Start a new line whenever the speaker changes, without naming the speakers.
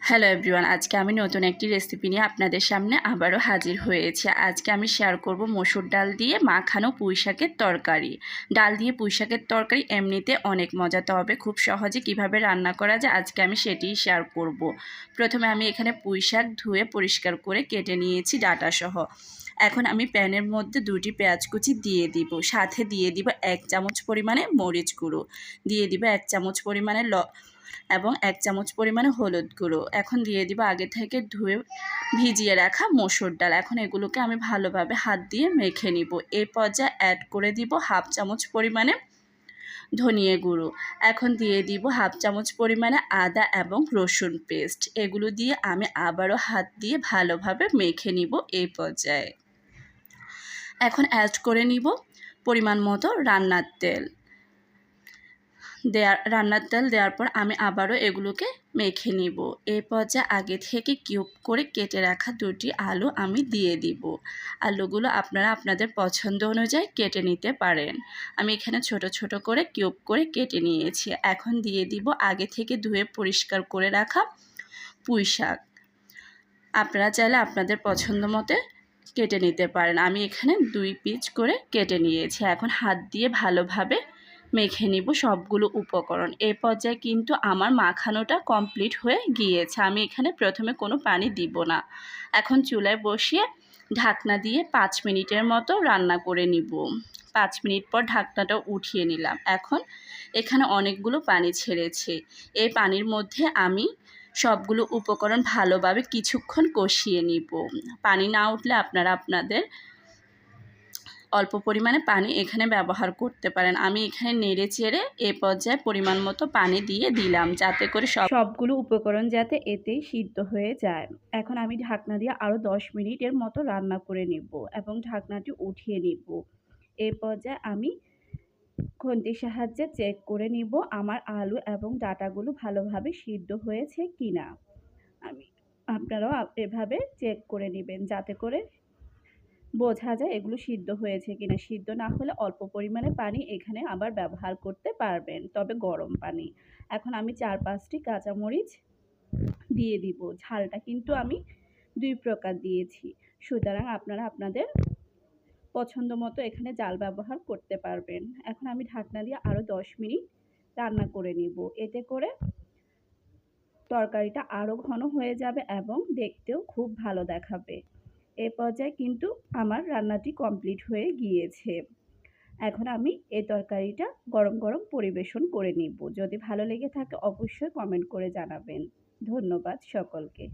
Hello everyone, আজকে আমি নতুন একটি রেসিপি নিয়ে আপনাদের সামনে আবারও হাজির হয়েছি। আজকে আমি শেয়ার করব মসুর ডাল দিয়ে মাখানো পুঁই শাকের তরকারি। ডাল দিয়ে পুঁই শাকের তরকারি এমনিতে অনেক মজা, তবে খুব সহজে কিভাবে রান্না করা যায় আজকে আমি সেটিই শেয়ার করব। প্রথমে আমি এখানে পুঁই শাক ধুয়ে পরিষ্কার করে কেটে নিয়েছি ডাঁটাসহ। এখন আমি প্যানের মধ্যে 2টি পেঁয়াজ কুচি দিয়ে দিব, সাথে দিয়ে দিব 1 চামচ পরিমাণে মরিচ গুঁড়ো, দিয়ে দিব 1 চামচ পরিমাণে এবং 1 চামচ পরিমাণে হলুদ গুঁড়ো। এখন দিয়ে দিব আগে থেকে ধুয়ে ভিজিয়ে রাখা মসুর ডাল। এখন এগুলোকে আমি ভালোভাবে হাত দিয়ে মেখে নিব। এই পর্যায়ে অ্যাড করে দিব 1/2 চামচ পরিমাণে ধনিয়া গুঁড়ো। এখন দিয়ে দিব 1/2 চামচ পরিমাণে আদা এবং রসুন পেস্ট। এগুলো দিয়ে আমি আবারও হাত দিয়ে ভালোভাবে মেখে নিব। এই পর্যায়ে এখন অ্যাড করে নিব পরিমাণ মতো রান্নার তেল। রান্নার তেল দেওয়ার পর আমি আবারও এগুলোকে মেখে নিব। এই পর্যায়ে আগে থেকে কিউব করে কেটে রাখা 2টি আলু আমি দিয়ে দিব। আলুগুলো আপনারা আপনাদের পছন্দ অনুযায়ী কেটে নিতে পারেন। আমি এখানে ছোট ছোট করে কিউব করে কেটে নিয়েছি। এখন দিয়ে দিব আগে থেকে ধুয়ে পরিষ্কার করে রাখা পুঁই শাক। আপনারা চাইলে আপনাদের পছন্দ মতো কেটে নিতে পারেন। আমি এখানে 2 পিস করে কেটে নিয়েছি। এখন হাত দিয়ে ভালোভাবে মেখে নিব সবগুলো উপকরণ। এই পর্যায়ে কিন্তু আমার মাখানোটা কমপ্লিট হয়ে গিয়েছে। আমি এখানে প্রথমে কোনো পানি দিব না। এখন চুলায় বসিয়ে ঢাকনা দিয়ে 5 মিনিটের মতো রান্না করে নিব। 5 মিনিট পর ঢাকনাটা উঠিয়ে নিলাম। এখন এখানে অনেকগুলো পানি ছেড়েছে। এই পানির মধ্যে আমি সবগুলো উপকরণ ভালোভাবে কিছুক্ষণ কষিয়ে নিব। পানি না উঠলে আপনারা আপনাদের অল্প পরিমাণে পানি এখানে ব্যবহার করতে পারেন। আমি এখানে নেড়ে চেড়ে এ পর্যায়ে পরিমাণ মতো পানি দিয়ে দিলাম, যাতে করে সবগুলো উপকরণ যাতে এতেই সিদ্ধ হয়ে যায়। এখন আমি ঢাকনা দিয়ে আরও 10 মিনিটের মতো রান্না করে নিব এবং ঢাকনাটি উঠিয়ে নিব। এই পর্যায়ে আমি খুন্তির সাহায্যে চেক করে নিব আমার আলু এবং ডাঁটাগুলো ভালোভাবে সিদ্ধ হয়েছে কিনা। আপনারাও এভাবে চেক করে নেবেন, যাতে করে বোঝা যায় এগুলো সিদ্ধ হয়েছে কিনা। সিদ্ধ না হলে অল্প পরিমাণে পানি এখানে আবার ব্যবহার করতে পারবেন, তবে গরম পানি। এখন আমি 4-5টি কাঁচামরিচ দিয়ে দিব। ঝালটা কিন্তু আমি 2 প্রকার দিয়েছি, সুতরাং আপনারা আপনাদের পছন্দ মতো এখানে ঝাল ব্যবহার করতে পারবেন। এখন আমি ঢাকনা দিয়ে আরও 10 মিনিট রান্না করে নিব। এতে করে তরকারিটা আরও ঘন হয়ে যাবে এবং দেখতেও খুব ভালো দেখাবে। এই পর্যায়ে কিন্তু আমার রান্নাটি কমপ্লিট হয়ে গিয়েছে। এখন আমি এই তরকারিটা গরম গরম পরিবেশন করে নিব। যদি ভালো লেগে থাকে অবশ্যই কমেন্ট করে জানাবেন। ধন্যবাদ সকলকে।